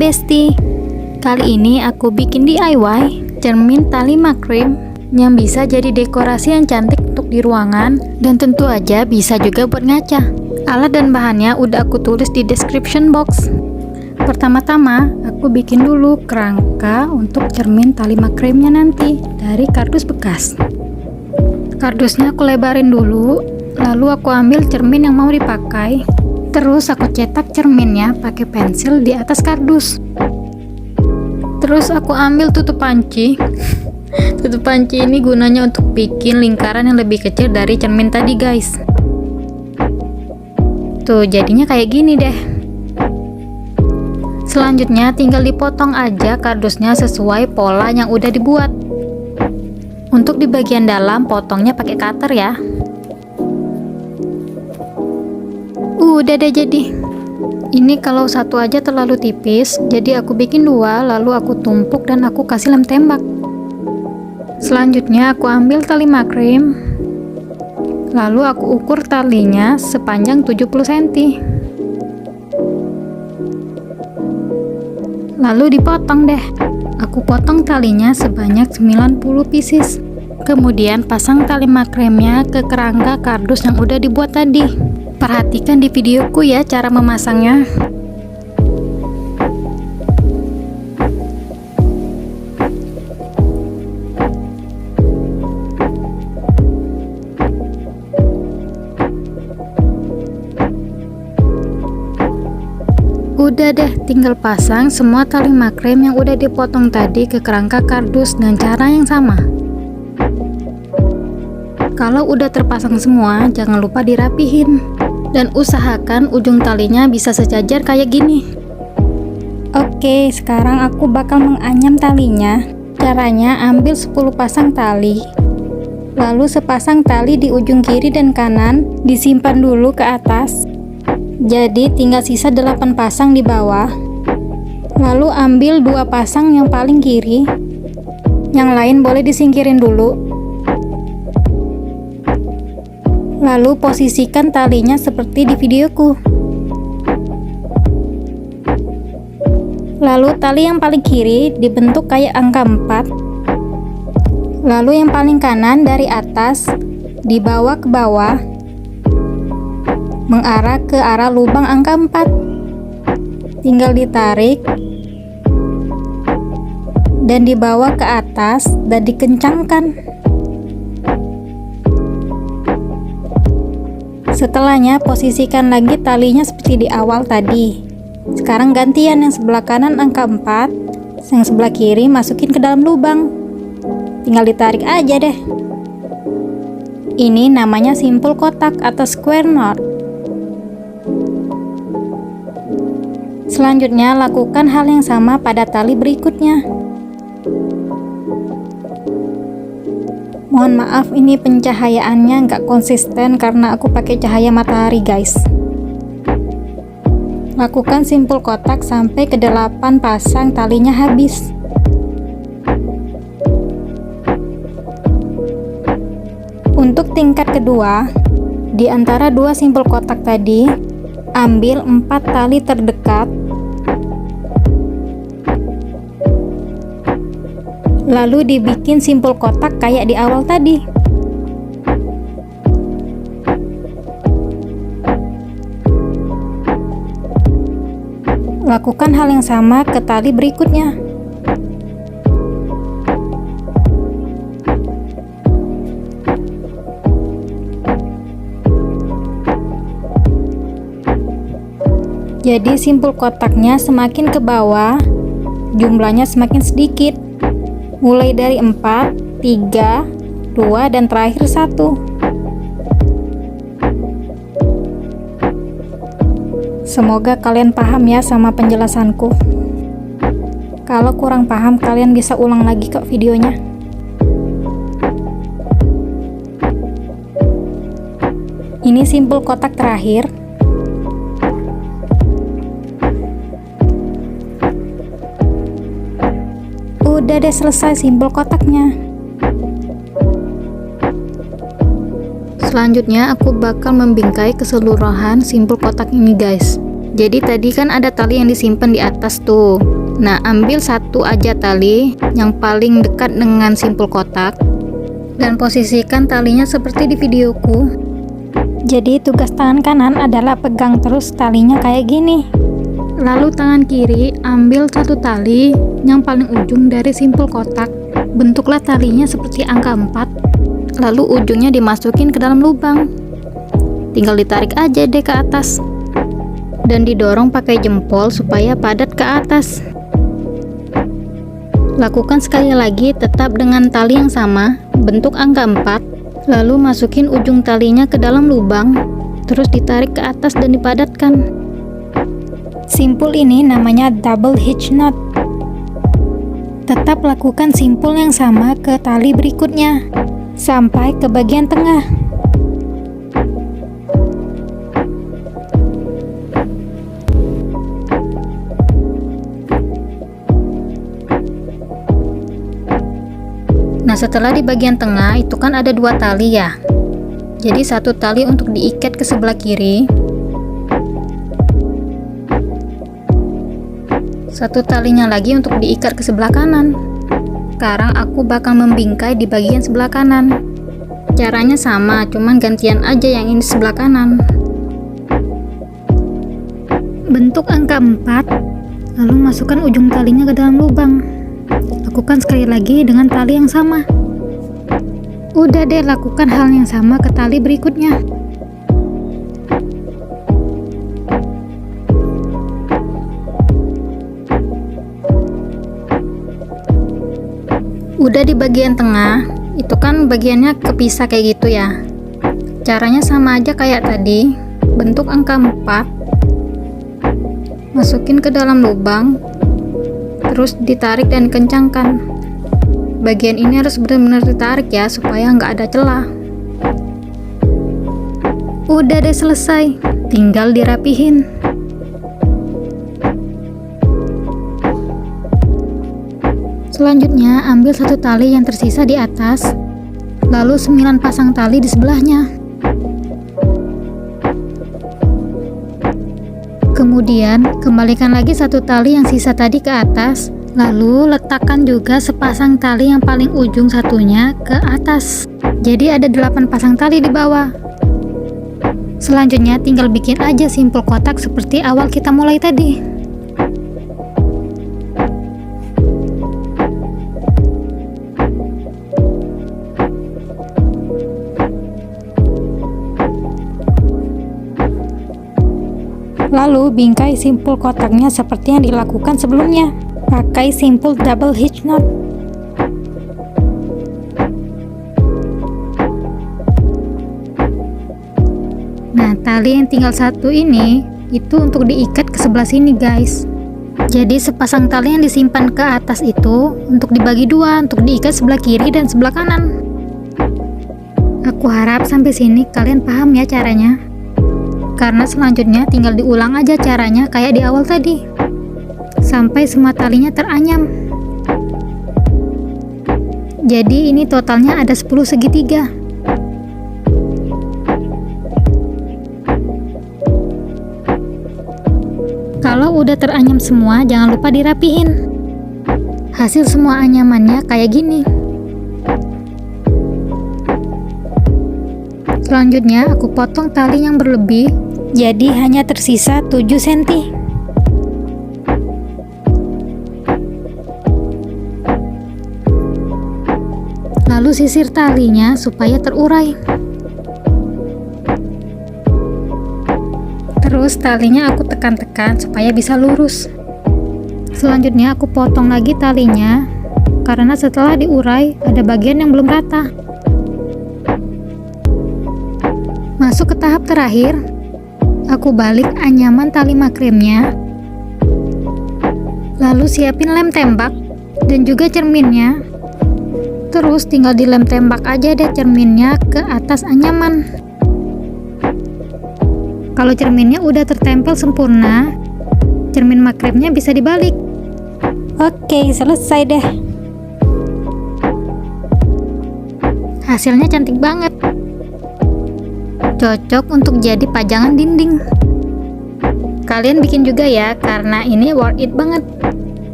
Besti. Kali ini aku bikin DIY cermin tali makrem yang bisa jadi dekorasi yang cantik untuk di ruangan, dan tentu aja bisa juga buat ngaca. Alat dan bahannya udah aku tulis di description box. Pertama-tama aku bikin dulu kerangka untuk cermin tali makremnya nanti dari kardus bekas. Kardusnya aku lebarin dulu, lalu aku ambil cermin yang mau dipakai. Terus aku cetak cerminnya pakai pensil di atas kardus. Terus aku ambil tutup panci. Tutup panci ini gunanya untuk bikin lingkaran yang lebih kecil dari cermin tadi, guys. Tuh, jadinya kayak gini deh. Selanjutnya tinggal dipotong aja kardusnya sesuai pola yang udah dibuat. Untuk di bagian dalam potongnya pakai cutter ya. Udah deh jadi. Ini kalau satu aja terlalu tipis, jadi aku bikin dua, lalu aku tumpuk dan aku kasih lem tembak. Selanjutnya aku ambil tali makrem, lalu aku ukur talinya sepanjang 70 cm. Lalu dipotong deh. Aku potong talinya sebanyak 90 pieces. Kemudian pasang tali makremnya ke kerangka kardus yang udah dibuat tadi. Perhatikan di videoku ya cara memasangnya. Udah deh, tinggal pasang semua tali makrem yang udah dipotong tadi ke kerangka kardus dengan cara yang sama. Kalau udah terpasang semua, jangan lupa dirapihin. Dan usahakan ujung talinya bisa sejajar kayak gini. Oke, sekarang aku bakal menganyam talinya. Caranya ambil 10 pasang tali. Lalu sepasang tali di ujung kiri dan kanan disimpan dulu ke atas. Jadi tinggal sisa 8 pasang di bawah. Lalu ambil 2 pasang yang paling kiri. Yang lain boleh disingkirin dulu. Lalu posisikan talinya seperti di videoku. Lalu tali yang paling kiri dibentuk kayak angka 4. Lalu yang paling kanan dari atas dibawa ke bawah, mengarah ke arah lubang angka 4. Tinggal ditarik dan dibawa ke atas dan dikencangkan. Setelahnya posisikan lagi talinya seperti di awal tadi. Sekarang gantian, yang sebelah kanan angka 4, yang sebelah kiri masukin ke dalam lubang. Tinggal ditarik aja deh. Ini namanya simpul kotak atau square knot. Selanjutnya lakukan hal yang sama pada tali berikutnya. Mohon maaf, ini pencahayaannya nggak konsisten karena aku pakai cahaya matahari, guys. Lakukan simpul kotak sampai ke 8 pasang talinya habis. Untuk tingkat kedua, di antara 2 simpul kotak tadi, ambil 4 tali terdekat. Lalu dibikin simpul kotak kayak di awal tadi. Lakukan hal yang sama ke tali berikutnya. Jadi simpul kotaknya semakin ke bawah, jumlahnya semakin sedikit. Mulai dari 4, 3, 2, dan terakhir 1. Semoga kalian paham ya sama penjelasanku. Kalau kurang paham, kalian bisa ulang lagi kok videonya. Ini simpul kotak terakhir. Udah deh, selesai simpul kotaknya. Selanjutnya aku bakal membingkai keseluruhan simpul kotak ini, guys. Jadi tadi kan ada tali yang disimpan di atas tuh. Nah, ambil satu aja tali yang paling dekat dengan simpul kotak dan posisikan talinya seperti di videoku. Jadi tugas tangan kanan adalah pegang terus talinya kayak gini. Lalu tangan kiri ambil satu tali yang paling ujung dari simpul kotak. Bentuklah talinya seperti angka 4. Lalu ujungnya dimasukin ke dalam lubang. Tinggal ditarik aja deh ke atas. Dan didorong pakai jempol supaya padat ke atas. Lakukan sekali lagi tetap dengan tali yang sama, bentuk angka 4. Lalu masukin ujung talinya ke dalam lubang, terus ditarik ke atas dan dipadatkan. Simpul ini namanya double hitch knot. Tetap lakukan simpul yang sama ke tali berikutnya, sampai ke bagian tengah. Nah, setelah di bagian tengah itu kan ada 2 tali ya. Jadi satu tali untuk diikat ke sebelah kiri, satu talinya lagi untuk diikat ke sebelah kanan. Sekarang aku bakal membingkai di bagian sebelah kanan. Caranya sama, cuman gantian aja yang ini sebelah kanan. Bentuk angka 4, lalu masukkan ujung talinya ke dalam lubang. Lakukan sekali lagi dengan tali yang sama. Udah deh, lakukan hal yang sama ke tali berikutnya. Udah di bagian tengah, itu kan bagiannya kepisah kayak gitu ya. Caranya sama aja kayak tadi, bentuk angka 4. Masukin ke dalam lubang, terus ditarik dan kencangkan. Bagian ini harus benar-benar ditarik ya, supaya nggak ada celah. Udah deh selesai, tinggal dirapihin. Selanjutnya ambil satu tali yang tersisa di atas, lalu 9 pasang tali di sebelahnya. Kemudian kembalikan lagi satu tali yang sisa tadi ke atas, lalu letakkan juga sepasang tali yang paling ujung satunya ke atas. Jadi ada 8 pasang tali di bawah. Selanjutnya tinggal bikin aja simpul kotak seperti awal kita mulai tadi. Lalu bingkai simpul kotaknya seperti yang dilakukan sebelumnya, pakai simpul double hitch knot. Nah, tali yang tinggal satu ini itu untuk diikat ke sebelah sini guys. Jadi sepasang tali yang disimpan ke atas itu untuk dibagi 2, untuk diikat sebelah kiri dan sebelah kanan. Aku harap sampai sini kalian paham ya caranya. Karena selanjutnya tinggal diulang aja caranya kayak di awal tadi, sampai semua talinya teranyam. Jadi ini totalnya ada 10 segitiga. Kalau udah teranyam semua, jangan lupa dirapihin. Hasil semua anyamannya kayak gini. Selanjutnya aku potong tali yang berlebih, jadi hanya tersisa 7 cm. Lalu sisir talinya supaya terurai. Terus talinya aku tekan-tekan supaya bisa lurus. Selanjutnya aku potong lagi talinya, karena setelah diurai ada bagian yang belum rata. Masuk ke tahap terakhir, aku balik anyaman tali makremnya, lalu siapin lem tembak dan juga cerminnya. Terus tinggal dilem tembak aja deh cerminnya ke atas anyaman. Kalau cerminnya udah tertempel sempurna, cermin makremnya bisa dibalik. Oke, selesai deh. Hasilnya cantik banget. Cocok untuk jadi pajangan dinding. Kalian bikin juga ya, karena ini worth it banget.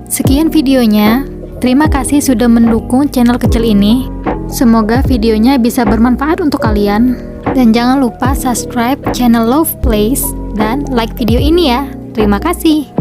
Sekian videonya. Terima kasih sudah mendukung channel kecil ini. Semoga videonya bisa bermanfaat untuk kalian. Dan jangan lupa subscribe channel Love Place dan like video ini ya. Terima kasih.